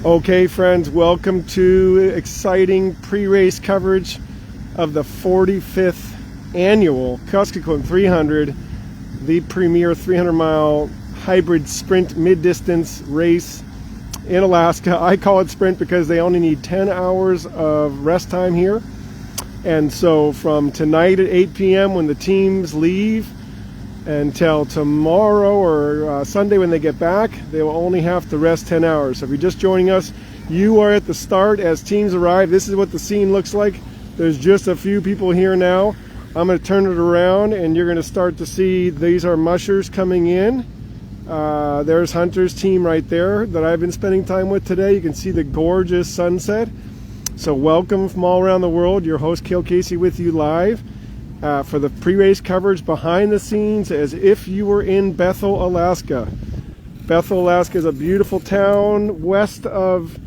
Okay, friends, welcome to exciting pre-race coverage of the 45th annual Kuskokwim 300, the premier 300-mile hybrid sprint mid-distance race in Alaska. I call it sprint because they only need 10 hours of rest time here. And so from tonight at 8 p.m. when the teams leave until tomorrow or Sunday when they get back, they will only have to rest 10 hours. So if you're just joining us, you are at the start as teams arrive. This is what the scene looks like. There's just a few people here now. I'm going to turn it around and you're going to start to see these are mushers coming in. There's Hunter's team right there that I've been spending time with today. You can see the gorgeous sunset. So welcome from all around the world. Your host, Cale Casey, with you live for the pre-race coverage behind the scenes as if you were in Bethel, Alaska. Bethel, Alaska is a beautiful town west of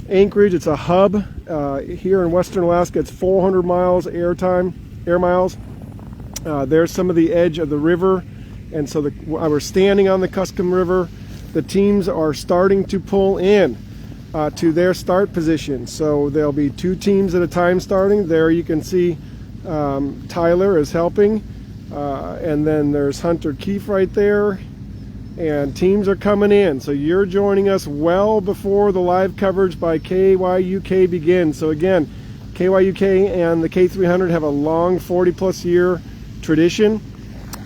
Anchorage. It's a hub here in western Alaska. It's 400 miles air miles. There's some of the edge of the river. And so we're standing on the Kuskokwim River. The teams are starting to pull in to their start position. So there'll be two teams at a time starting. There you can see Tyler is helping. And then there's Hunter Keefe right there. And teams are coming in. So you're joining us well before the live coverage by KYUK begins. So again, KYUK and the K300 have a long 40-plus year tradition.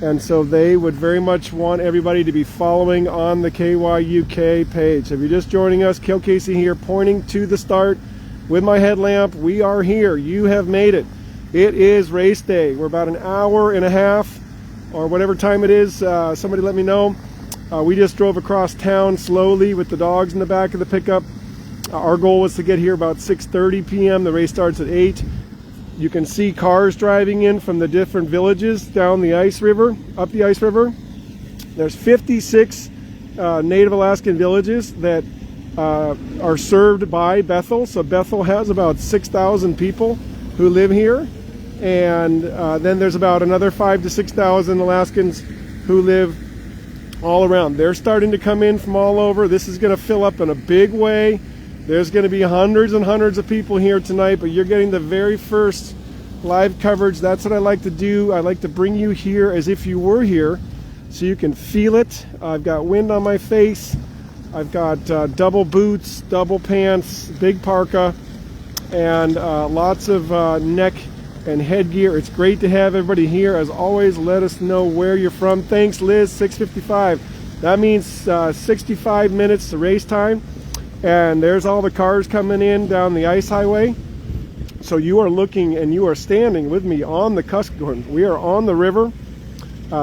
And so they would very much want everybody to be following on the KYUK page. So if you're just joining us, Cale Casey here pointing to the start with my headlamp. We are here. You have made it. It is race day. We're about an hour and a half or whatever time it is. Somebody let me know. We just drove across town slowly with the dogs in the back of the pickup. Our goal was to get here about 6:30 p.m. The race starts at 8. You can see cars driving in from the different villages down the ice river, up the ice river. There's 56 Native Alaskan villages that are served by Bethel. So Bethel has about 6,000 people who live here. And then there's about another 5,000 to 6,000 Alaskans who live all around. They're starting to come in from all over. This is going to fill up in a big way. There's going to be hundreds and hundreds of people here tonight, but you're getting the very first live coverage. That's what I like to do. I like to bring you here as if you were here so you can feel it. I've got wind on my face. I've got double boots, double pants, big parka, and lots of neck and headgear. It's great to have everybody here. As always, let us know where you're from. Thanks, Liz, 6:55. That means 65 minutes to race time. And there's all the cars coming in down the ice highway. So you are looking and you are standing with me on the Kuskokwim. We are on the river.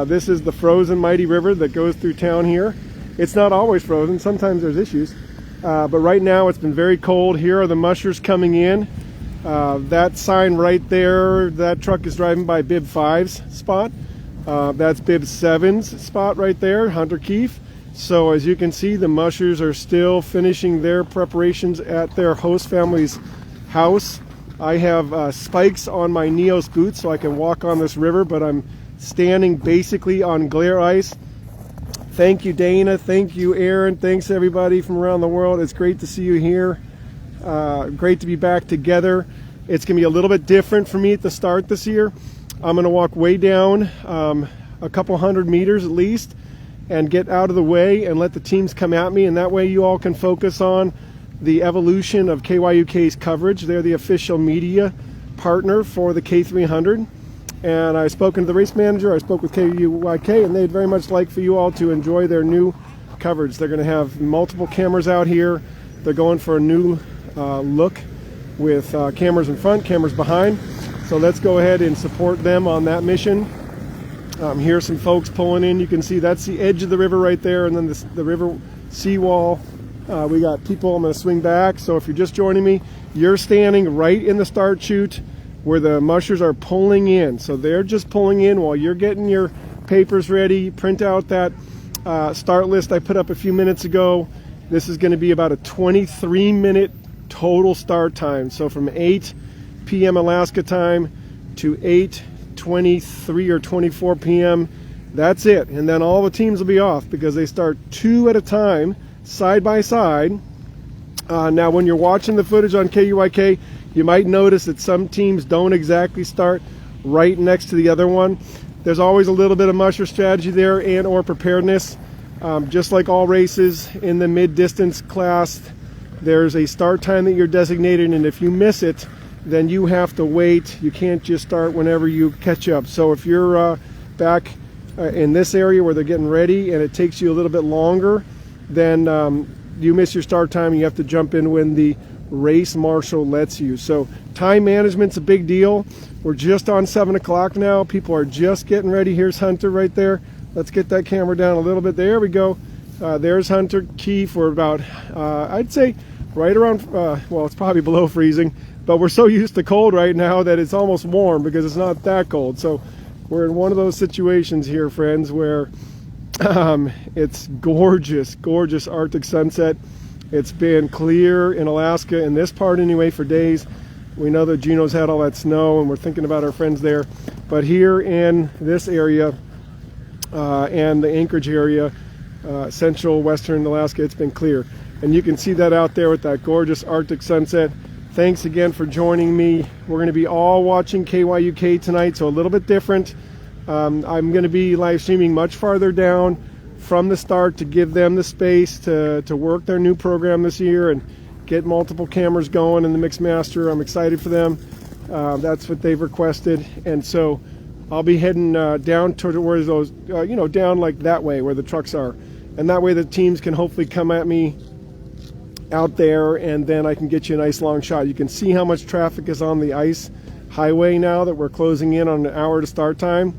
This is the frozen mighty river that goes through town here. It's not always frozen. Sometimes there's issues. But right now it's been very cold. Here are the mushers coming in. That sign right there, that truck is driving by Bib 5's spot. That's Bib 7's spot right there, Hunter Keefe. So as you can see, the mushers are still finishing their preparations at their host family's house. I have spikes on my Neos boots so I can walk on this river, but I'm standing basically on glare ice. Thank you, Dana. Thank you, Aaron. Thanks, everybody from around the world. It's great to see you here. Great to be back together. It's going to be a little bit different for me at the start this year. I'm going to walk way down a couple hundred meters at least and get out of the way and let the teams come at me, and that way you all can focus on the evolution of KYUK's coverage. They're the official media partner for the K300, and I've spoken to the race manager. I spoke with KYUK, and they'd very much like for you all to enjoy their new coverage. They're going to have multiple cameras out here. They're going for a new look with cameras in front, cameras behind. So let's go ahead and support them on that mission. Here's some folks pulling in. You can see that's the edge of the river right there, and then the river seawall. We got people. I'm going to swing back. So if you're just joining me, you're standing right in the start chute where the mushers are pulling in. So they're just pulling in while you're getting your papers ready. Print out that start list I put up a few minutes ago. This is going to be about a 23-minute total start time. So from 8 p.m. Alaska time to 8:23 or 24 p.m. That's it. And then all the teams will be off because they start two at a time, side by side, Now, when you're watching the footage on KUIK, you might notice that some teams don't exactly start right next to the other one. There's always a little bit of musher strategy there and or preparedness. Just like all races in the mid-distance class, there's a start time that you're designated, and if you miss it, then you have to wait. You can't just start whenever you catch up. So if you're back in this area where they're getting ready and it takes you a little bit longer, then you miss your start time and you have to jump in when the race marshal lets you. So time management's a big deal. We're just on 7 o'clock now. People are just getting ready. Here's Hunter right there. Let's get that camera down a little bit. There we go. There's Hunter Key for about, I'd say right around, well, it's probably below freezing, but we're so used to cold right now that it's almost warm because it's not that cold. So we're in one of those situations here, friends, where it's gorgeous, gorgeous Arctic sunset. It's been clear in Alaska, in this part anyway, for days. We know that Juneau's had all that snow, and we're thinking about our friends there. But here in this area and the Anchorage area, central western Alaska, it's been clear. And you can see that out there with that gorgeous Arctic sunset. Thanks again for joining me. We're going to be all watching KYUK tonight, so a little bit different. I'm going to be live streaming much farther down from the start to give them the space to work their new program this year and get multiple cameras going in the Mix Master. I'm excited for them. That's what they've requested. And so I'll be heading down towards those, down like that way where the trucks are. And that way the teams can hopefully come at me out there, and then I can get you a nice long shot. You can see how much traffic is on the ice highway now that we're closing in on an hour to start time.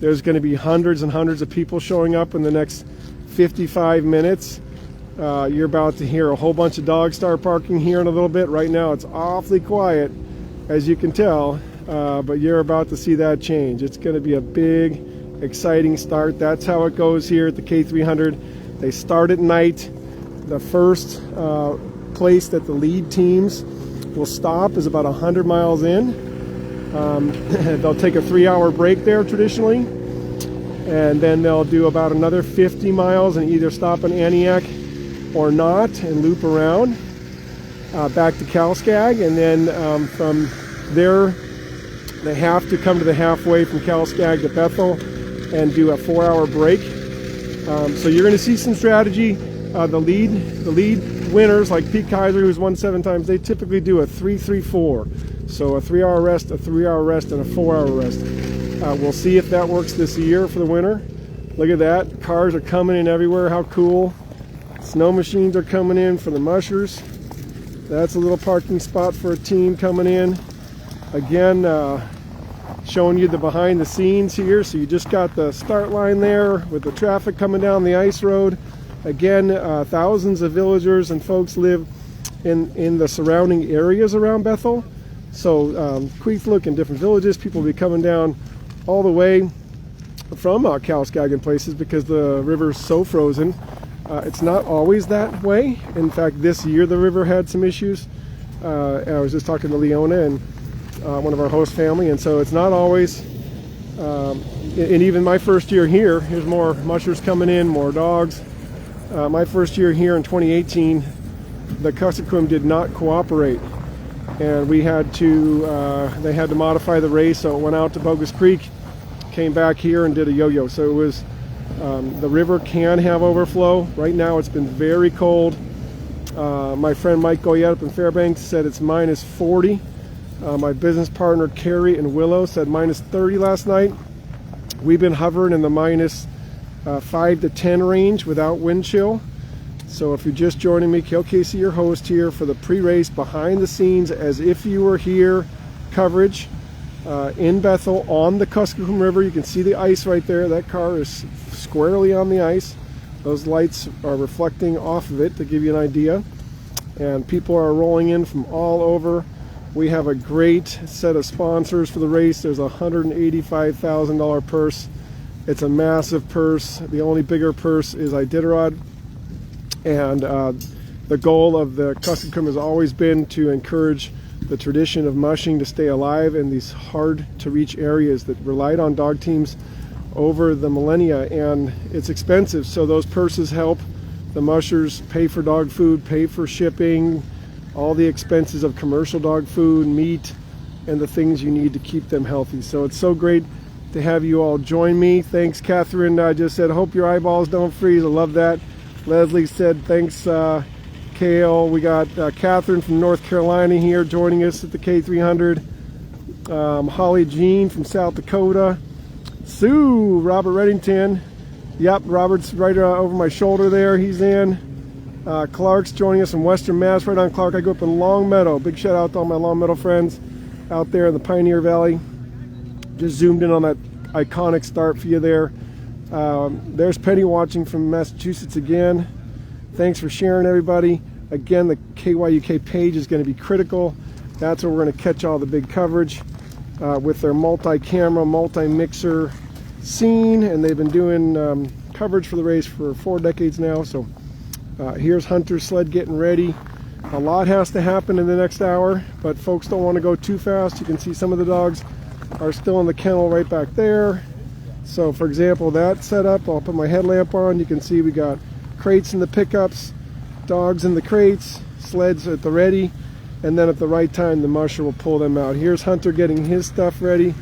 There's going to be hundreds and hundreds of people showing up in the next 55 minutes. You're about to hear a whole bunch of dogs start barking here in a little bit. Right now it's awfully quiet, as you can tell, but you're about to see that change. It's going to be a big, exciting start. That's how it goes here at the K300. They start at night. The first place that the lead teams will stop is about 100 miles in. They'll take a 3-hour break there traditionally, and then they'll do about another 50 miles and either stop in Aniak or not and loop around back to Kalskag, and then from there they have to come to the halfway from Kalskag to Bethel and do a 4-hour break. So you're going to see some strategy. The lead winners like Pete Kaiser, who's won 7 times, they typically do a 3-3-4. So a 3-hour rest, a 3-hour rest, and a 4-hour rest. We'll see if that works this year for the winter. Look at that. Cars are coming in everywhere. How cool. Snow machines are coming in for the mushers. That's a little parking spot for a team coming in. Again, showing you the behind the scenes here. So you just got the start line there with the traffic coming down the ice road. Again, thousands of villagers and folks live in the surrounding areas around Bethel. So Queeflook and different villages, people will be coming down all the way from Kalskag and places because the river's so frozen. It's not always that way. In fact, this year the river had some issues. I was just talking to Leona and one of our host family, and so it's not always, and even my first year here, here's more mushers coming in, more dogs. My first year here in 2018, the Kuskokwim did not cooperate, and we had to, they had to modify the race, so it went out to Bogus Creek, came back here and did a yo-yo. So it was, the river can have overflow. Right now it's been very cold. My friend Mike Goyette up in Fairbanks said it's minus 40. My business partner Carrie and Willow said minus 30 last night. We've been hovering in the minus 5 to 10 range without wind chill. So if you're just joining me, KLKC, your host here for the pre-race behind the scenes as if you were here coverage in Bethel on the Kuskokwim River. You can see the ice right there. That car is squarely on the ice. Those lights are reflecting off of it to give you an idea. And people are rolling in from all over. We have a great set of sponsors for the race. There's a $185,000 purse. It's a massive purse. The only bigger purse is Iditarod. And the goal of the Kuskokwim has always been to encourage the tradition of mushing to stay alive in these hard to reach areas that relied on dog teams over the millennia, and it's expensive. So those purses help The mushers pay for dog food, pay for shipping, all the expenses of commercial dog food, meat, and the things you need to keep them healthy. So it's so great to have you all join me. Thanks, Catherine. I just said, hope your eyeballs don't freeze. I love that. Leslie said, thanks, Kale. We got Catherine from North Carolina here joining us at the K300. Holly Jean from South Dakota. Sue, Robert Reddington. Yep, Robert's right over my shoulder there. He's in. Clark's joining us from Western Mass. Right on, Clark. I grew up in Long Meadow. Big shout out to all my Long Meadow friends out there in the Pioneer Valley. Just zoomed in on that iconic start for you there. There's Penny watching from Massachusetts again. Thanks for sharing, everybody. Again, the KYUK page is going to be critical. That's where we're going to catch all the big coverage with their multi-camera, multi-mixer scene, and they've been doing coverage for the race for 4 decades now. So here's Hunter's sled getting ready. A lot has to happen in the next hour, but folks don't want to go too fast. You can see some of the dogs are still in the kennel right back there. So for example, that setup, I'll put my headlamp on. You can see we got crates in the pickups, dogs in the crates, sleds at the ready, and then at the right time the musher will pull them out. Here's Hunter getting his stuff ready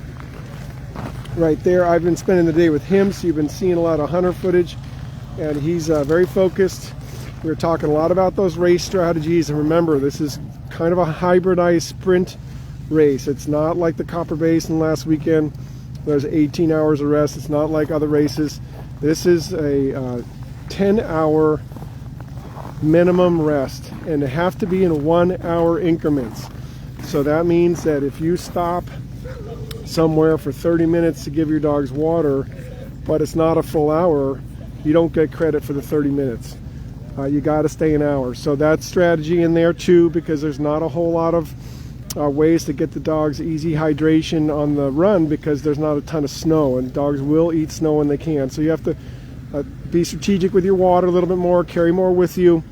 right there. I've been spending the day with him, so you've been seeing a lot of Hunter footage, and he's very focused. We were talking a lot about those race strategies, and remember, this is kind of a hybridized sprint race. It's not like the Copper Basin last weekend. There's 18 hours of rest. It's not like other races. This is a 10-hour minimum rest, and they have to be in 1-hour increments. So that means that if you stop somewhere for 30 minutes to give your dogs water, but it's not a full hour, you don't get credit for the 30 minutes. You got to stay an hour. So that's strategy in there too, because there's not a whole lot of ways to get the dogs easy hydration on the run, because there's not a ton of snow, and dogs will eat snow when they can. So you have to be strategic with your water a little bit more, carry more with you,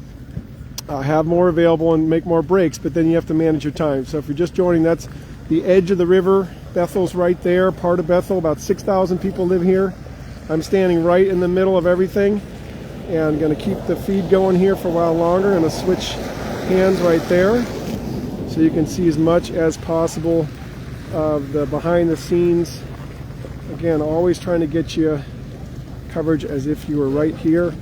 have more available, and make more breaks, but then you have to manage your time. So if you're just joining, that's the edge of the river. Bethel's right there, part of Bethel. About 6,000 people live here. I'm standing right in the middle of everything, and going to keep the feed going here for a while longer. I'm going to switch hands right there so you can see as much as possible of the behind the scenes. Again, always trying to get you coverage as if you were right here.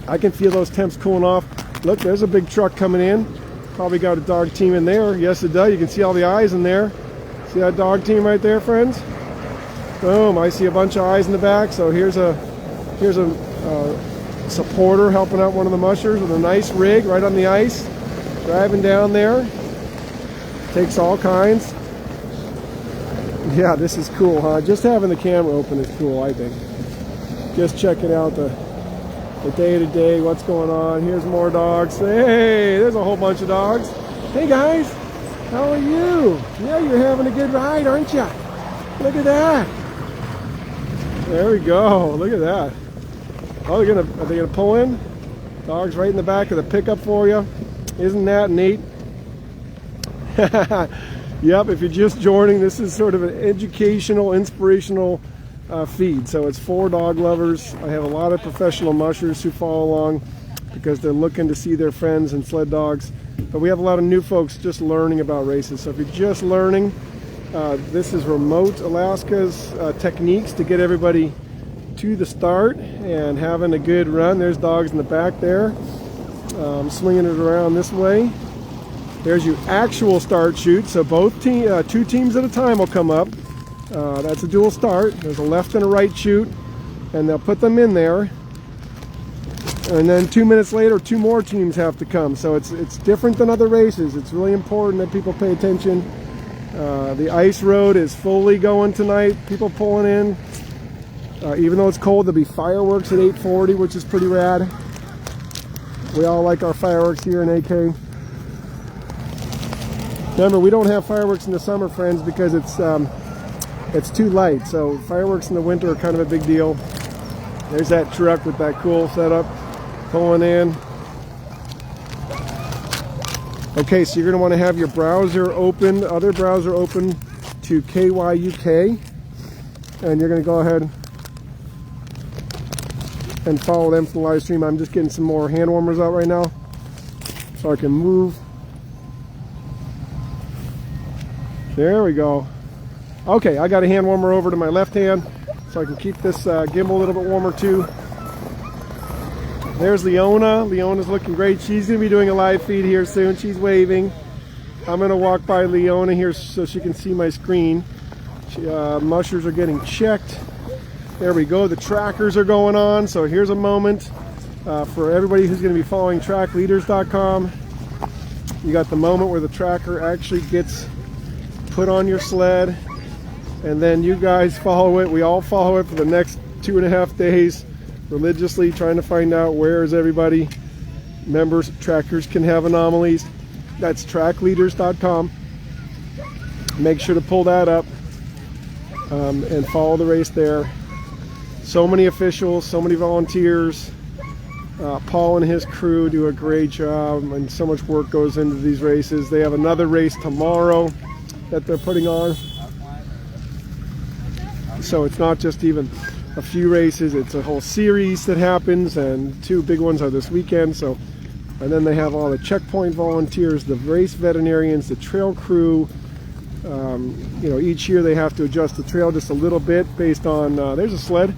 I can feel those temps cooling off. Look, there's a big truck coming in. Probably got a dog team in there. Yes, it does. You can see all the eyes in there. See that dog team right there, friends? Boom, I see a bunch of eyes in the back. So here's a supporter helping out one of the mushers with a nice rig right on the ice, driving down there. Takes all kinds. Yeah, this is cool, huh? Just having the camera open is cool, I think. Just checking out the day-to-day, what's going on. Here's more dogs. Hey, there's a whole bunch of dogs. Hey guys, how are you? Yeah, you're having a good ride, aren't you? Look at that. There we go. Look at that. Oh, are they gonna pull in? Dogs right in the back of the pickup for you. Isn't that neat? Yep, if you're just joining, this is sort of an educational, inspirational feed. So it's for dog lovers. I have a lot of professional mushers who follow along because they're looking to see their friends and sled dogs. But we have a lot of new folks just learning about races. So if you're just learning, this is Remote Alaska's techniques to get everybody to the start and having a good run. There's dogs in the back there. Swinging it around this way. There's your actual start chute. So both two teams at a time will come up. That's a dual start. There's a left and a right chute, and they'll put them in there. And then 2 minutes later, 2 more teams have to come. So it's different than other races. It's really important that people pay attention. The ice road is fully going tonight. People pulling in. Even though it's cold, there'll be fireworks at 8:40, which is pretty rad. We all like our fireworks here in AK. Remember, we don't have fireworks in the summer, friends, because it's too light. So fireworks in the winter are kind of a big deal. There's that truck with that cool setup pulling in. Okay, so you're going to want to have your browser open, other browser open to KYUK, and you're going to go ahead and follow them from the live stream. I'm just getting some more hand warmers out right now so I can move. There we go. Okay, I got a hand warmer over to my left hand so I can keep this gimbal a little bit warmer too. There's Leona. Leona's looking great. She's going to be doing a live feed here soon. She's waving. I'm going to walk by Leona here so she can see my screen. Mushers are getting checked. There we go. The trackers are going on. So here's a moment for everybody who's going to be following trackleaders.com. You got the moment where the tracker actually gets put on your sled, and then you guys follow it. We all follow it for the next 2.5 days, religiously trying to find out where is everybody. Members, trackers can have anomalies. That's trackleaders.com. Make sure to pull that up and follow the race there. So many officials, so many volunteers. Paul and his crew do a great job, and so much work goes into these races. They have another race tomorrow that they're putting on. So it's not just even a few races, it's a whole series that happens, and 2 big ones are this weekend. So, and then they have all the checkpoint volunteers, the race veterinarians, the trail crew. You know, each year they have to adjust the trail just a little bit based on, there's a sled,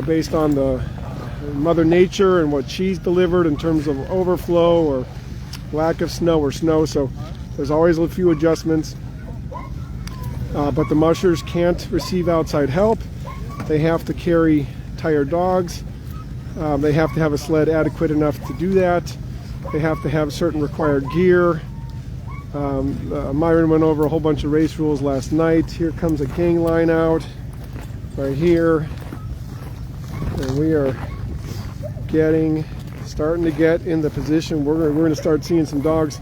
based on the Mother Nature and what she's delivered in terms of overflow or lack of snow or snow. So there's always a few adjustments. But the mushers can't receive outside help. They have to carry tired dogs. They have to have a sled adequate enough to do that. They have to have certain required gear. Myron went over a whole bunch of race rules last night. Here comes a gang line out right here. And we are starting to get in the position. We're going to start seeing some dogs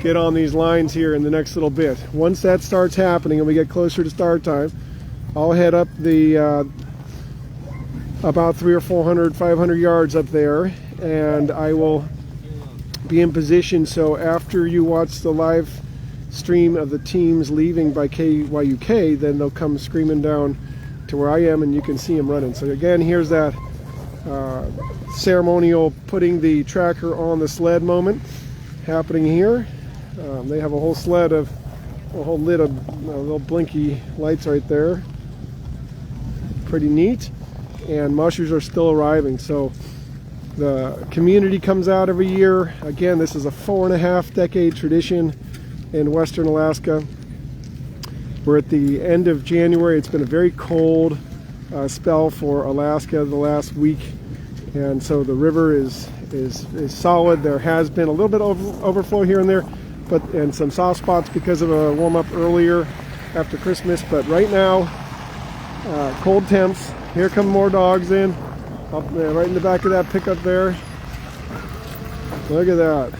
get on these lines here in the next little bit. Once that starts happening and we get closer to start time, I'll head up the about 300 or 400, 500 yards up there, and I will be in position. So after you watch the live stream of the teams leaving by KYUK, then they'll come screaming down to where I am, and you can see them running. So again, here's that ceremonial putting the tracker on the sled moment happening here. They have a whole sled of, a whole lid of little blinky lights right there. Pretty neat. And mushers are still arriving. So the community comes out every year. Again, this is a 4.5 decade tradition in Western Alaska. We're at the end of January. It's been a very cold spell for Alaska the last week, and so the river is solid. There has been a little bit of overflow here and there, and some soft spots because of a warm up earlier after Christmas. But right now, cold temps. Here come more dogs in, up there, right in the back of that pickup there. Look at that.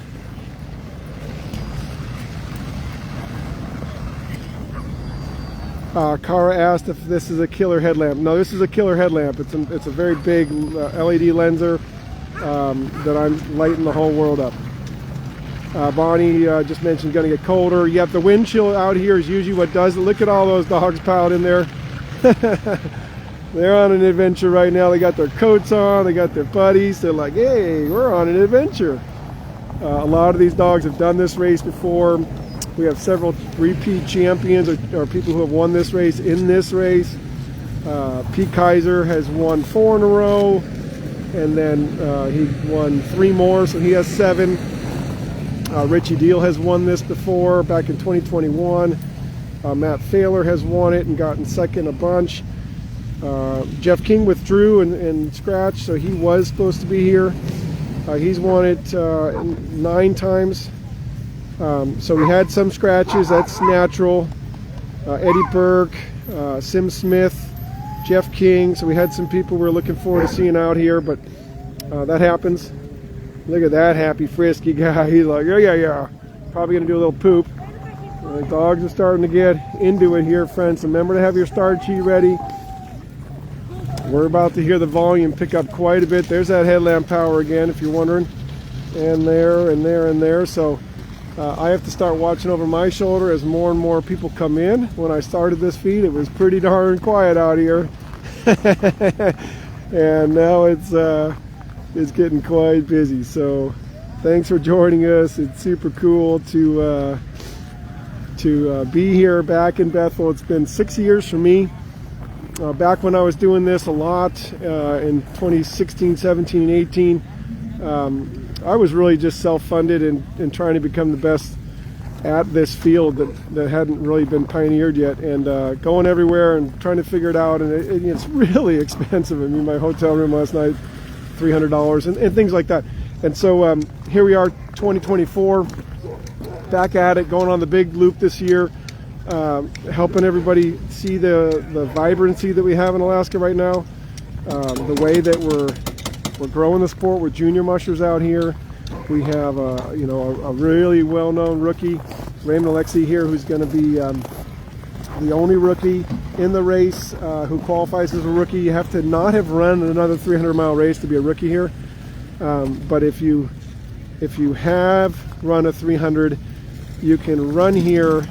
Kara asked if this is a killer headlamp. No, this is a killer headlamp. It's a very big LED lenser that I'm lighting the whole world up. Bonnie just mentioned going to get colder. Yep, the wind chill out here is usually what does it. Look at all those dogs piled in there. They're on an adventure right now. They got their coats on. They got their buddies. They're like, hey, we're on an adventure. A lot of these dogs have done this race before. We have several repeat champions or people who have won this race in this race. Pete Kaiser has won 4 in a row, and then he won 3 more, so he has 7. Richie Deal has won this before back in 2021. Matt Thaler has won it and gotten second a bunch. Jeff King withdrew and scratched, so he was supposed to be here. He's won it 9 times. So we had some scratches, that's natural. Eddie Burke, Sim Smith, Jeff King. So we had some people we're looking forward to seeing out here, but that happens. Look at that happy, frisky guy. He's like, yeah. Probably gonna do a little poop. The dogs are starting to get into it here, friends. Remember to have your start sheet ready. We're about to hear the volume pick up quite a bit. There's that headlamp power again, if you're wondering. And there, and there, and there. So I have to start watching over my shoulder as more and more people come in. When I started this feed, it was pretty darn quiet out here. and now it's getting quite busy. So thanks for joining us. It's super cool to be here back in Bethel. It's been 6 years for me. Back when I was doing this a lot in 2016, 17, and 18, I was really just self-funded and trying to become the best at this field that hadn't really been pioneered yet, and going everywhere and trying to figure it out. And it's really expensive. I mean, my hotel room last night, $300 and things like that. And so here we are, 2024, back at it, going on the big loop this year, helping everybody see the vibrancy that we have in Alaska right now, the way that we're growing the sport with junior mushers out here. We have a really well-known rookie, Raymond Alexi here, who's going to be the only rookie in the race who qualifies as a rookie. You have to not have run another 300-mile race to be a rookie here. But if you have run a 300, you can run here,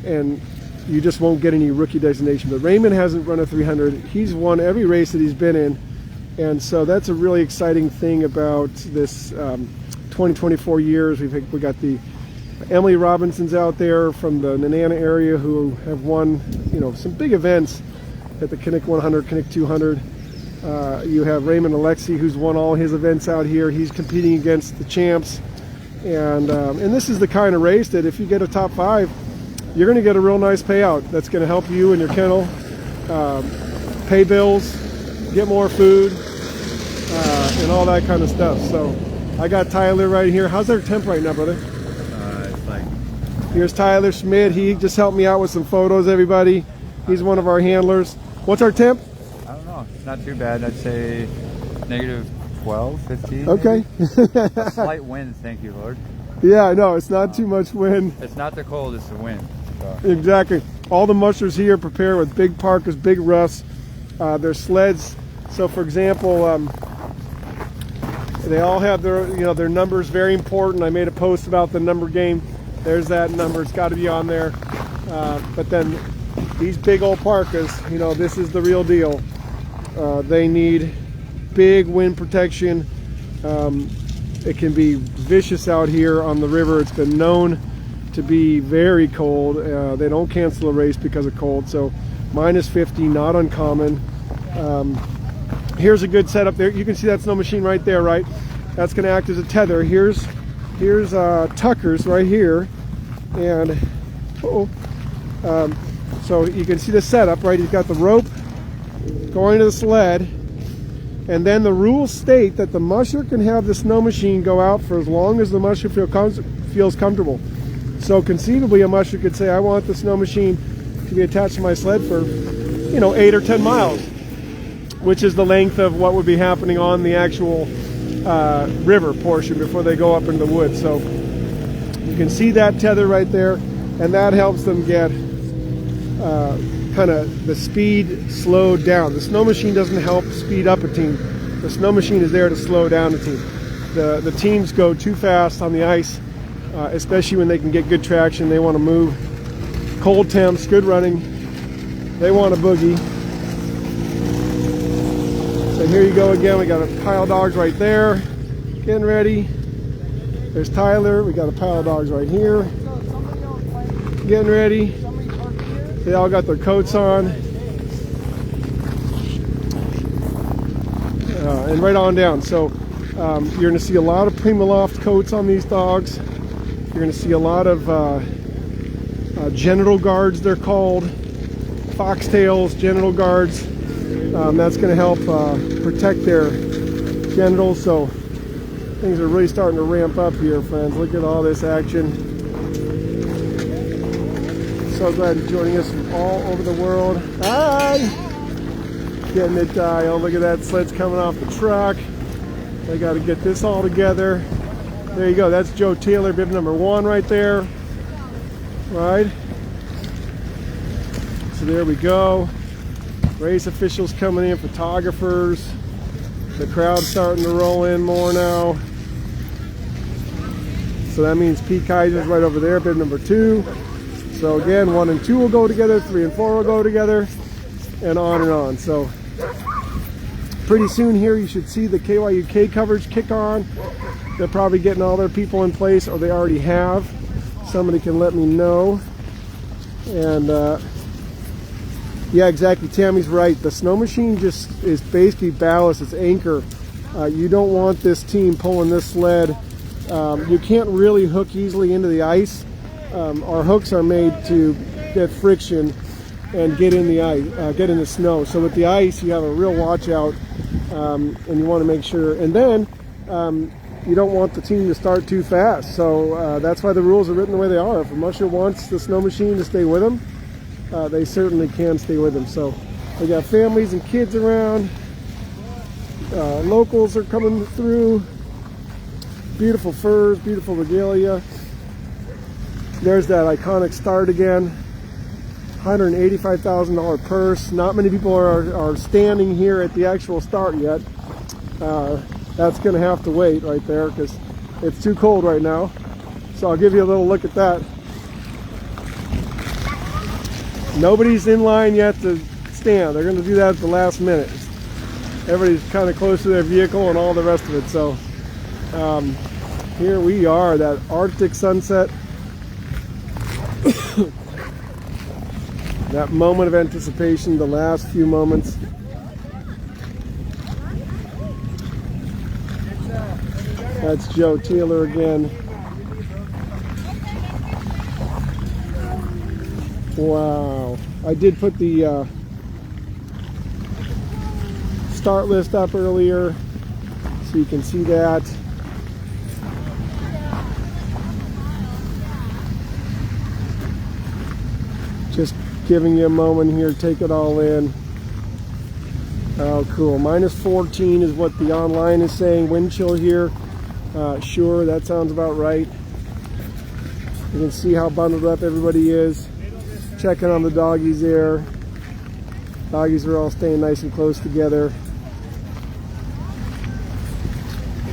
and you just won't get any rookie designation. But Raymond hasn't run a 300. He's won every race that he's been in, and so that's a really exciting thing about this 2024 years. We got the Emily Robinsons out there from the Nenana area who have won, some big events at the Knik 100, Knik 200. You have Raymond Alexi, who's won all his events out here. He's competing against the champs, and this is the kind of race that if you get a top 5, you're going to get a real nice payout. That's going to help you and your kennel pay bills, get more food, and all that kind of stuff. So I got Tyler right here. How's our temp right now, brother? It's like... Here's Tyler Schmidt. He just helped me out with some photos, everybody. He's one of our handlers. What's our temp? I don't know. It's not too bad. I'd say negative 12, 15. Okay. A slight wind, thank you, Lord. Yeah, I know. It's not too much wind. It's not the cold, it's the wind. So. Exactly. All the mushers here prepare with big parkas, big roughs. Their sleds. So, for example, they all have their numbers. Very important. I made a post about the number game. There's that number. It's got to be on there. But then these big old parkas, this is the real deal. They need big wind protection. It can be vicious out here on the river. It's been known to be very cold. They don't cancel a race because of cold. So minus 50, not uncommon. Here's a good setup there. You can see that snow machine right there, right? That's going to act as a tether. Here's Tucker's right here, and so you can see the setup, right? He's got the rope going to the sled, and then the rules state that the musher can have the snow machine go out for as long as the musher feels comfortable. So conceivably, a musher could say, I want the snow machine to be attached to my sled for 8 or 10 miles, which is the length of what would be happening on the actual river portion before they go up into the woods. So you can see that tether right there, and that helps them get kind of the speed slowed down. The snow machine doesn't help speed up a team. The snow machine is there to slow down a team. The teams go too fast on the ice, especially when they can get good traction. They want to move. Cold temps, good running. They want a boogie. So here you go again. We got a pile of dogs right there, getting ready. There's Tyler. We got a pile of dogs right here, getting ready. They all got their coats on, and right on down. So you're going to see a lot of Primaloft coats on these dogs. You're going to see a lot of genital guards, they're called, foxtails, genital guards. That's going to help protect their genitals. So things are really starting to ramp up here, friends. Look at all this action. So glad you're joining us from all over the world. Hi! Getting it dialed. Look at that, sled's coming off the truck. They got to get this all together. There you go. That's Joe Taylor, bib number 1 right there. Right? So there we go. Race officials coming in, photographers. The crowd's starting to roll in more now. So that means Pete Kaiser's right over there, bib number 2. So again, 1 and 2 will go together, 3 and 4 will go together, and on and on. So pretty soon here you should see the KYUK coverage kick on. They're probably getting all their people in place, or they already have. Somebody can let me know. And yeah, exactly, Tammy's right. The snow machine just is basically ballast, it's anchor. You don't want this team pulling this sled. You can't really hook easily into the ice. Our hooks are made to get friction and get in the ice, get in the snow. So with the ice, you have a real watch out, and you want to make sure. And then you don't want the team to start too fast. So that's why the rules are written the way they are. If a musher wants the snow machine to stay with them, they certainly can stay with them. So we got families and kids around. Locals are coming through. Beautiful furs, beautiful regalia. There's that iconic start again. $185,000 purse. Not many people are standing here at the actual start yet. That's going to have to wait right there because it's too cold right now. So I'll give you a little look at that. Nobody's in line yet to stand. They're going to do that at the last minute. Everybody's kind of close to their vehicle and all the rest of it. So here we are, that Arctic sunset. That moment of anticipation, the last few moments. That's Joe Taylor again. Wow. I did put the start list up earlier, so you can see that. Just giving you a moment here, take it all in. Oh, cool. -14 is what the online is saying. Wind chill here. Sure, that sounds about right. You can see how bundled up everybody is. Checking on the doggies there. Doggies are all staying nice and close together.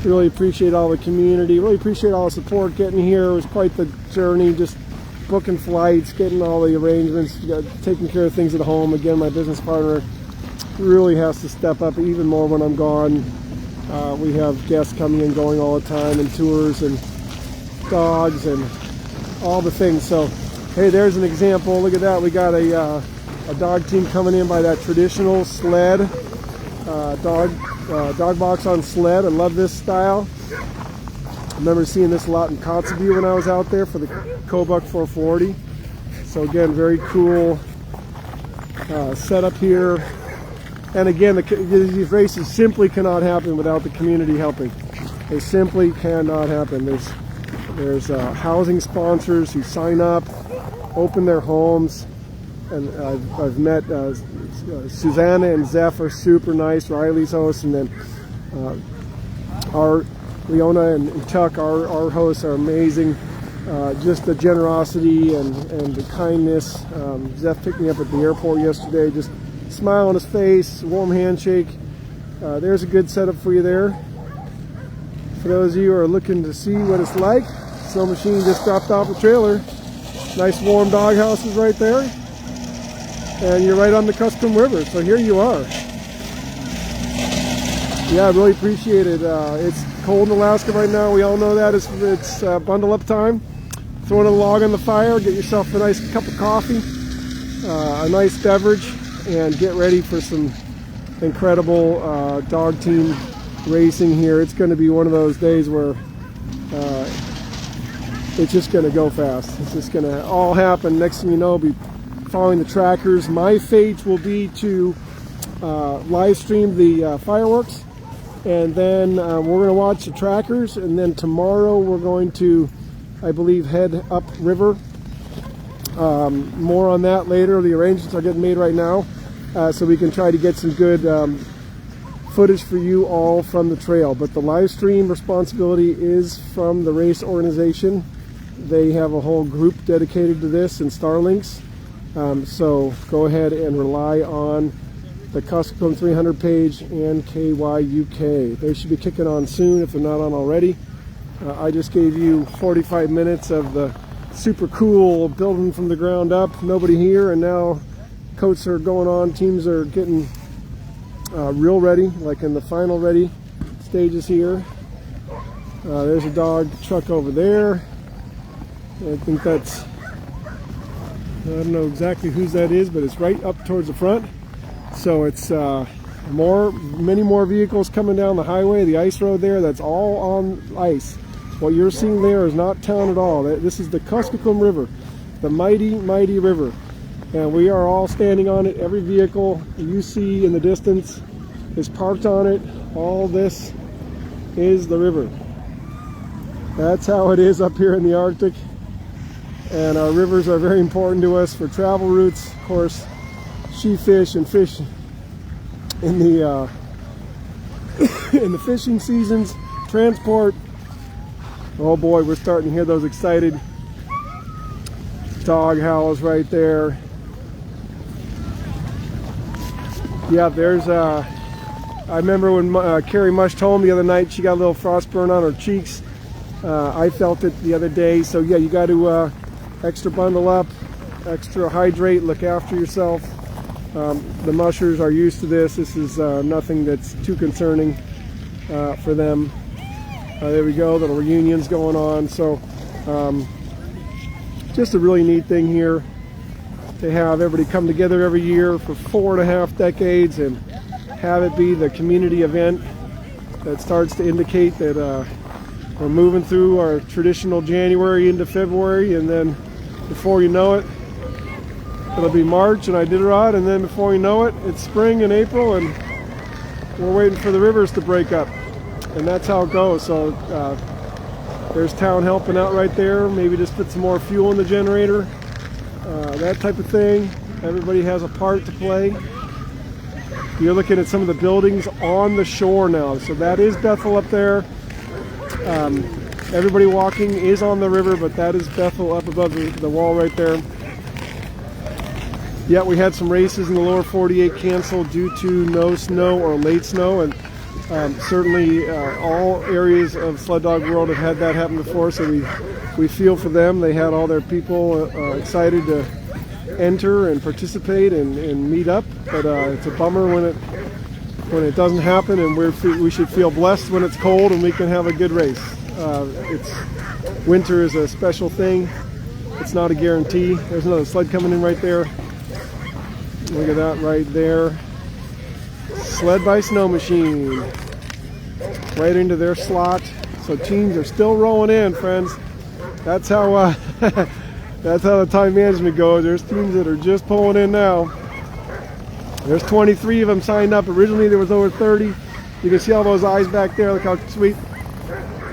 Really appreciate all the community. Really appreciate all the support getting here. It was quite the journey, just booking flights, getting all the arrangements, taking care of things at home. Again, my business partner really has to step up even more when I'm gone. We have guests coming and going all the time, and tours and dogs and all the things. So hey, there's an example. Look at that. We got a dog team coming in by that traditional sled, dog box on sled. I love this style. I remember seeing this a lot in Kotzebue when I was out there for the Kobuk 440. So again, very cool setup here. And again, these races simply cannot happen without the community helping. They simply cannot happen. There's housing sponsors who sign up, open their homes, and I've met Susanna and Zeph are super nice. Riley's host, and then our Leona and Chuck, our hosts, are amazing. Just the generosity and the kindness. Zeph picked me up at the airport yesterday. Just smile on his face, warm handshake. There's a good setup for you there. For those of you who are looking to see what it's like, snow machine just dropped off the trailer. Nice warm dog houses right there. And you're right on the Kuskokwim River, so here you are. Yeah, I really appreciate it. It's cold in Alaska right now. We all know that. It's bundle up time. Throwing a log on the fire, get yourself a nice cup of coffee, a nice beverage, and get ready for some incredible dog team racing here. It's going to be one of those days where it's just going to go fast. It's just going to all happen. Next thing you know, I'll be following the trackers. My fate will be to live stream the fireworks, and then we're going to watch the trackers, and then tomorrow we're going to, I believe, head up river. More on that later. The arrangements are getting made right now, so we can try to get some good footage for you all from the trail. But the live stream responsibility is from the race organization. They have a whole group dedicated to this in Starlinks. So go ahead and rely on the Kuskokwim 300 page and KYUK. They should be kicking on soon if they're not on already. I just gave you 45 minutes of the super cool building from the ground up, nobody here, and now coats are going on, teams are getting real ready, like in the final ready stages here. There's a dog truck over there. I think that's, I don't know exactly whose that is, but it's right up towards the front. So it's many more vehicles coming down the highway, the ice road there. That's all on ice. What you're seeing there is not town at all. This is the Kuskokwim River, the mighty, mighty river. And we are all standing on it. Every vehicle you see in the distance is parked on it. All this is the river. That's how it is up here in the Arctic. And our rivers are very important to us for travel routes. Of course, she fish and fish in the in the fishing seasons, transport. Oh boy, we're starting to hear those excited dog howls right there. Yeah, there's I remember when Carrie Mush told me the other night she got a little frostburn on her cheeks. I felt it the other day. So yeah, you got to extra bundle up, extra hydrate, look after yourself. The mushers are used to this. This is nothing that's too concerning for them. There we go, little reunions going on. So just a really neat thing here to have everybody come together every year for 4.5 decades and have it be the community event that starts to indicate that we're moving through our traditional January into February, and then before you know it, it'll be March and Iditarod, and then before you know it, it's spring and April, and we're waiting for the rivers to break up. And that's how it goes. So there's town helping out right there. Maybe just put some more fuel in the generator, that type of thing. Everybody has a part to play. You're looking at some of the buildings on the shore now. So that is Bethel up there. Everybody walking is on the river, but that is Bethel up above the wall right there. Yeah, we had some races in the lower 48 canceled due to no snow or late snow, and certainly all areas of sled dog world have had that happen before, so we feel for them. They had all their people excited to enter and participate and meet up, but it's a bummer when it doesn't happen, and we should feel blessed when it's cold and we can have a good race. Winter is a special thing. It's not a guarantee. There's another sled coming in right there. Look at that right there. Sled by Snow Machine. Right into their slot. So teams are still rolling in, friends. That's how that's how the time management goes. There's teams that are just pulling in now. There's 23 of them signed up. Originally there was over 30. You can see all those eyes back there. Look how sweet.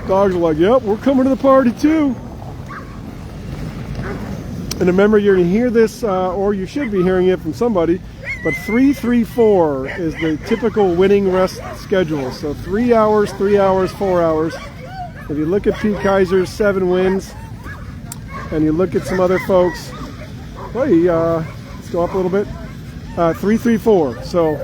Dogs are like, yep, we're coming to the party too. And remember, you're going to hear this, or you should be hearing it from somebody, but 3-3-4 is the typical winning rest schedule. So 3 hours, 3 hours, 4 hours. If you look at Pete Kaiser's 7 wins, and you look at some other folks, hey, let's go up a little bit. 3-3-4. So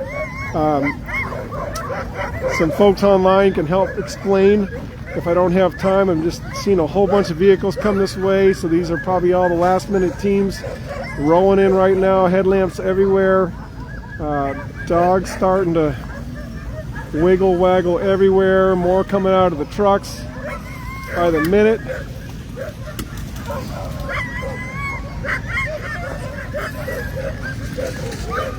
some folks online can help explain. If I don't have time, I'm just seeing a whole bunch of vehicles come this way. So these are probably all the last minute teams rolling in right now. Headlamps everywhere. Dogs starting to wiggle, waggle everywhere. More coming out of the trucks by the minute.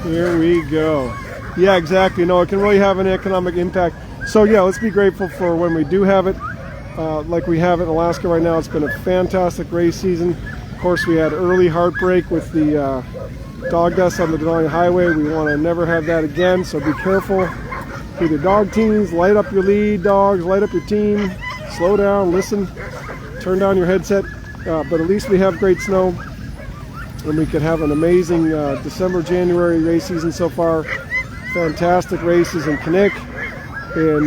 Here we go. Yeah, exactly. No, it can really have an economic impact. So yeah, let's be grateful for when we do have it, like we have it in Alaska right now. It's been a fantastic race season. Of course, we had early heartbreak with the dog deaths on the Denali Highway. We want to never have that again, so be careful with your dog teams. Light up your lead dogs, light up your team, slow down, listen, turn down your headset. But at least we have great snow, and we could have an amazing December, January race season so far. Fantastic races in Aniak, in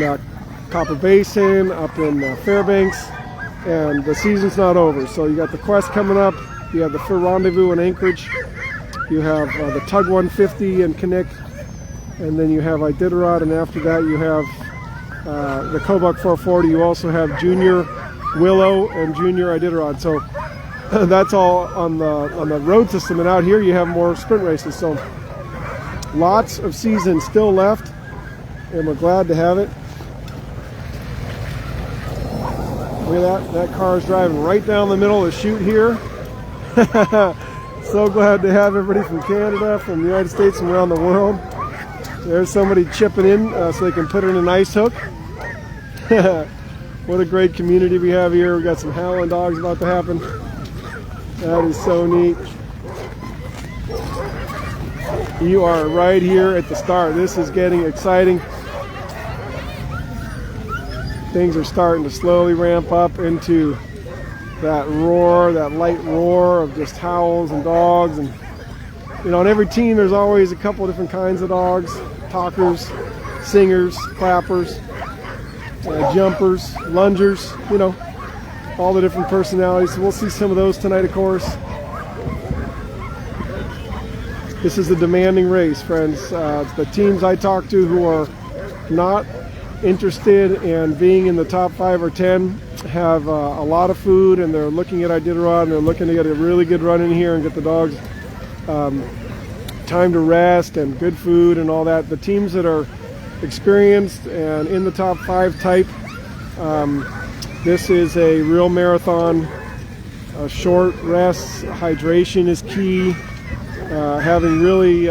Copper Basin, up in Fairbanks, and the season's not over. So you got the Quest coming up, you have the Fur Rendezvous in Anchorage, you have the Tug 150 in Aniak, and then you have Iditarod, and after that you have the Kobuk 440. You also have Junior Willow and Junior Iditarod. So that's all on the road system, and out here you have more sprint races. So lots of season still left. and we're glad to have it. Look at that. That car is driving right down the middle of the chute here. So glad to have everybody from Canada, from the United States, and around the world. There's somebody chipping in so they can put in an ice hook. What a great community we have here. We got some howling dogs about to happen. That is so neat. You are right here at the start. This is getting exciting. Things are starting to slowly ramp up into that roar, that light roar of just howls and dogs. And you know, on every team there's always a couple of different kinds of dogs: talkers, singers, clappers, jumpers, lungers, you know, all the different personalities. So we'll see some of those tonight, of course. This is a demanding race, friends. The teams I talk to who are not interested in being in the top 5 or 10 have a lot of food, and they're looking at Iditarod, and they're looking to get a really good run in here and get the dogs time to rest and good food and all that. The teams that are experienced and in the top 5 type, this is a real marathon. Short rests, hydration is key. Having really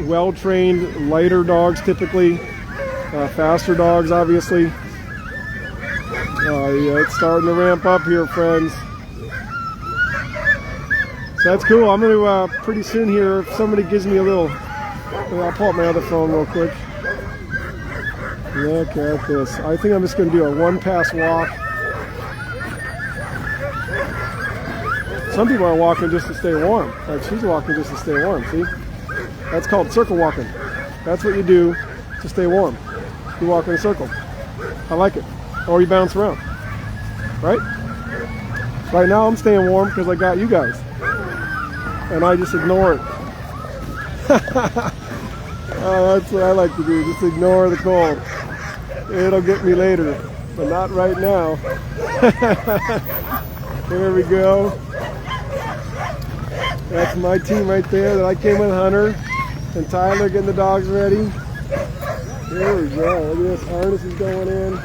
well-trained, lighter dogs typically, faster dogs obviously. Yeah, it's starting to ramp up here, friends. So that's cool. I'm going to pretty soon here, if somebody gives me a little, I'll pull up my other phone real quick. Look at this. I think I'm just going to do a one-pass walk. Some people are walking just to stay warm. Like she's walking just to stay warm, see? That's called circle walking. That's what you do to stay warm. You walk in a circle. I like it. Or you bounce around. Right? Right now I'm staying warm because I got you guys. And I just ignore it. That's what I like to do. Just ignore the cold. It'll get me later, but not right now. There we go. That's my team right there that I came with, Hunter and Tyler, getting the dogs ready. There we go. Look at this. Harness is going in.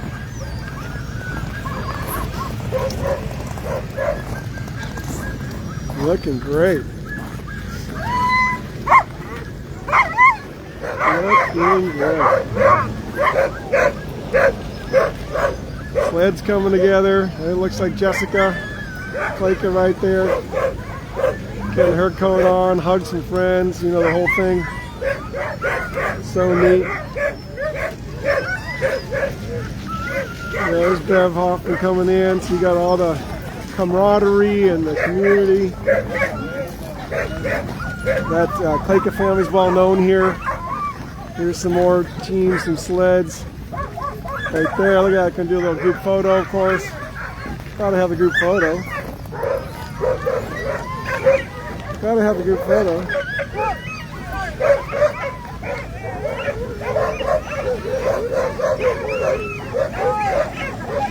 Looking great. Looking great. Sled's coming together. It looks like Jessica Claker right there. Getting her coat on, hug some friends, you know, the whole thing. So neat. There's Bev Hoffman coming in, so you got all the camaraderie and the community. That Claker family's well known here. Here's some more teams, some sleds. Right there, look at that, can do a little group photo, of course. Gotta have a group photo. Gotta have a group photo.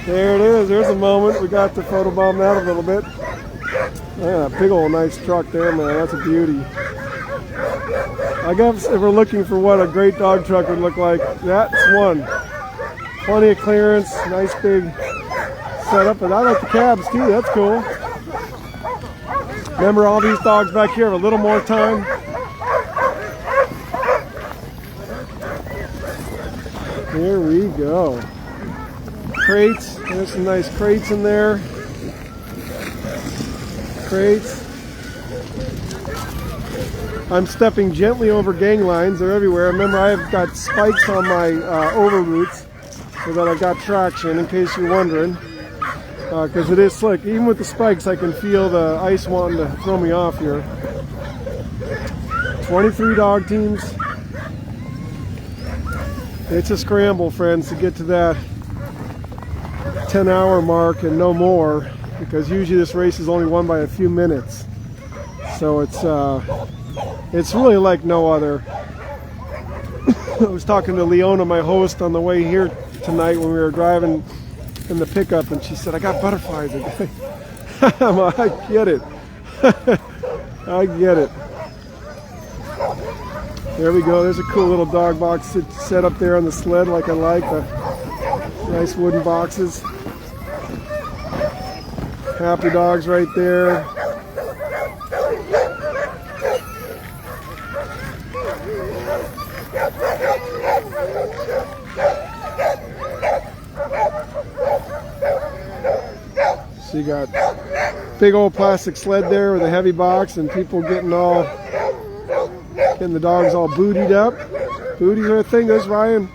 There it is, there's a moment. We got to photobomb that a little bit. Yeah, big old nice truck there, man, that's a beauty. I guess if we're looking for what a great dog truck would look like, that's one. Plenty of clearance, nice big setup, and I like the cabs too, that's cool. Remember, all these dogs back here have a little more time. Here we go. Crates, there's some nice crates in there. Crates. I'm stepping gently over gang lines, they're everywhere. Remember, I've got spikes on my over roots so that I've got traction, in case you're wondering. Because it is slick. Even with the spikes, I can feel the ice wanting to throw me off here. 23 dog teams. It's a scramble, friends, to get to that 10-hour mark and no more, because usually this race is only won by a few minutes. So it's really like no other. I was talking to Leona, my host, on the way here tonight when we were driving in the pickup, and she said, I got butterflies. I get it. I get it. There we go. There's a cool little dog box set up there on the sled, like I like. The nice wooden boxes. Happy dogs right there. So you got big old plastic sled there with a heavy box, and people getting the dogs all bootied up. Booties are a thing. There's Ryan.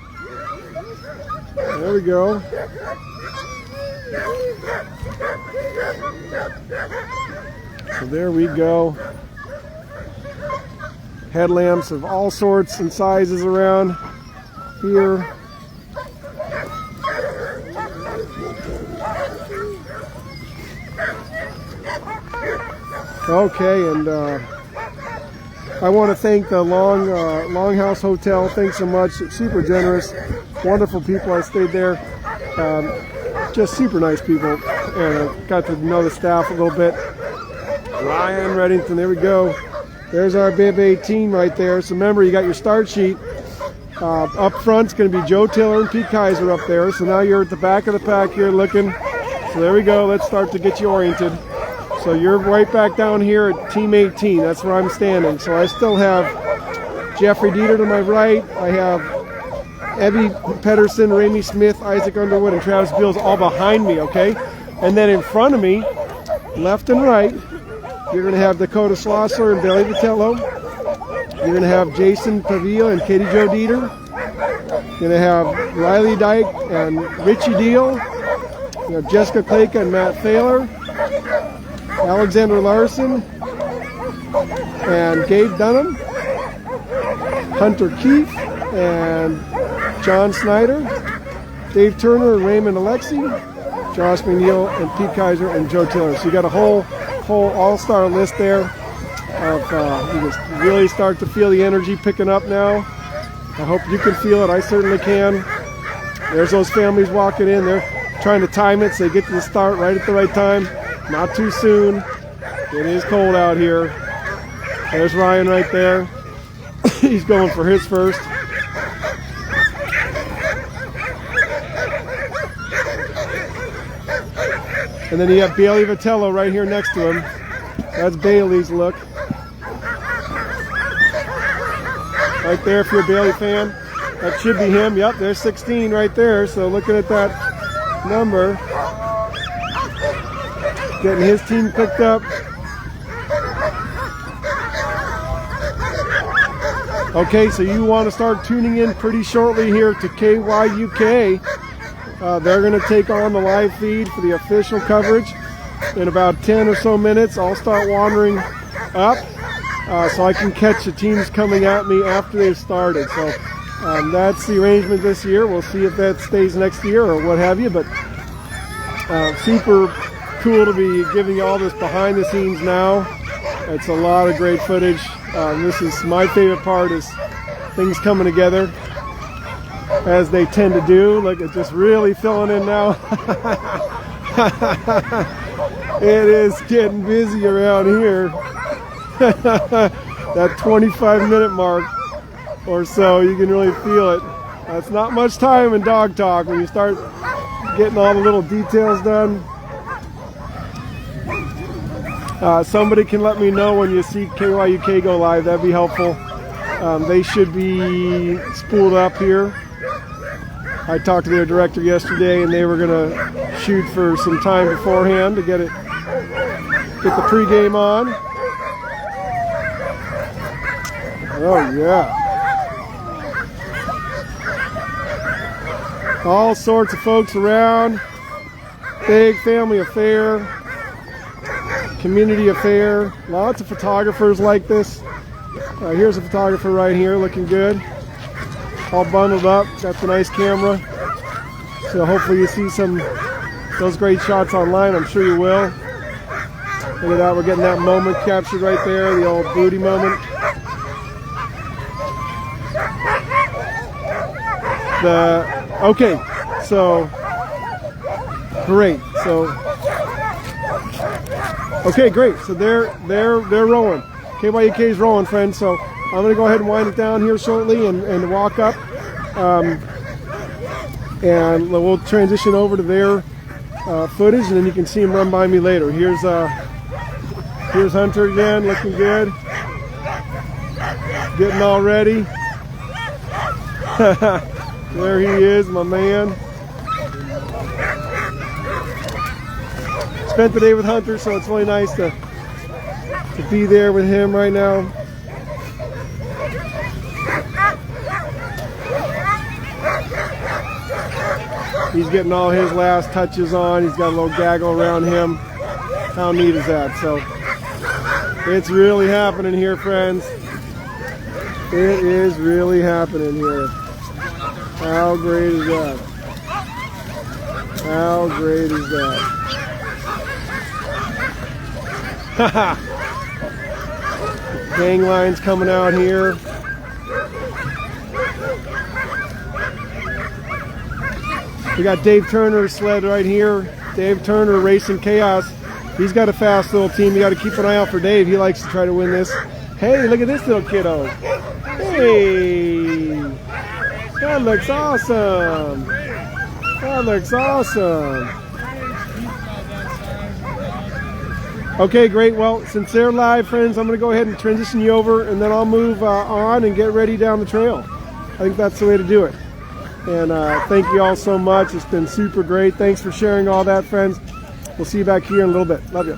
There we go. So there we go. Headlamps of all sorts and sizes around here. Okay, and I want to thank the Longhouse Hotel. Thanks so much. It's super generous. Wonderful people. I stayed there. Just super nice people. And I got to know the staff a little bit. Ryan Reddington, there we go. There's our bib 18 right there. So remember, you got your start sheet. Up front's going to be Joe Tiller and Pete Kaiser up there. So now you're at the back of the pack here looking. So there we go. Let's start to get you oriented. So you're right back down here at Team 18. That's where I'm standing. So I still have Jeffrey Dieter to my right. I have Evie Pedersen, Ramey Smith, Isaac Underwood, and Travis Beals all behind me, okay? And then in front of me, left and right, you're going to have Dakota Schlosser and Bailey Vitello. You're going to have Jason Pavia and Katie Jo Dieter. You're going to have Riley Dyke and Richie Deal. You have Jessica Kleka and Matt Thaler. Alexander Larson and Gabe Dunham, Hunter Keefe and John Snyder, Dave Turner and Raymond Alexi, Josh McNeil and Pete Kaiser and Joe Tiller. So you got a whole all-star list there. You just really start to feel the energy picking up now. I hope you can feel it. I certainly can. There's those families walking in. They're trying to time it so they get to the start right at the right time. Not too soon. It is cold out here. There's Ryan right there. He's going for his first. And then you have Bailey Vitello right here next to him. That's Bailey's look. Right there if you're a Bailey fan. That should be him. Yep, there's 16 right there. So looking at that number. Getting his team picked up. Okay, so you want to start tuning in pretty shortly here to KYUK. They're going to take on the live feed for the official coverage in about 10 or so minutes. I'll start wandering up so I can catch the teams coming at me after they've started. So that's the arrangement this year. We'll see if that stays next year or what have you. But super cool to be giving you all this behind the scenes now. It's a lot of great footage. This is my favorite part, is things coming together as they tend to do. Look, it's just really filling in now. It is getting busy around here. That 25-minute mark or so, you can really feel it. That's not much time in dog talk when you start getting all the little details done. Somebody can let me know when you see KYUK go live. That'd be helpful. They should be spooled up here. I talked to their director yesterday, and they were going to shoot for some time beforehand to get the pregame on. Oh yeah! All sorts of folks around. Big family affair. Community affair. Lots of photographers like this. Here's a photographer right here looking good. All bundled up. Got the nice camera. So hopefully you see those great shots online. I'm sure you will. Look at that. We're getting that moment captured right there. The old booty moment. Okay. So great. Okay, great. So they're rolling. KYUK is rolling, friends. So I'm going to go ahead and wind it down here shortly and walk up. And we'll transition over to their footage, and then you can see him run by me later. Here's Hunter again, looking good. Getting all ready. There he is, my man. Spent the day with Hunter, so it's really nice to be there with him right now. He's getting all his last touches on. He's got a little gaggle around him. How neat is that? So it's really happening here, friends. It is really happening here. How great is that? How great is that? Haha! Hang lines coming out here. We got Dave Turner's sled right here. Dave Turner, Racing Chaos. He's got a fast little team. You got to keep an eye out for Dave. He likes to try to win this. Hey, look at this little kiddo. Hey, that looks awesome. That looks awesome. Okay, great. Well, since they're live, friends, I'm going to go ahead and transition you over, and then I'll move on and get ready down the trail. I think that's the way to do it. And thank you all so much. It's been super great. Thanks for sharing all that, friends. We'll see you back here in a little bit. Love you.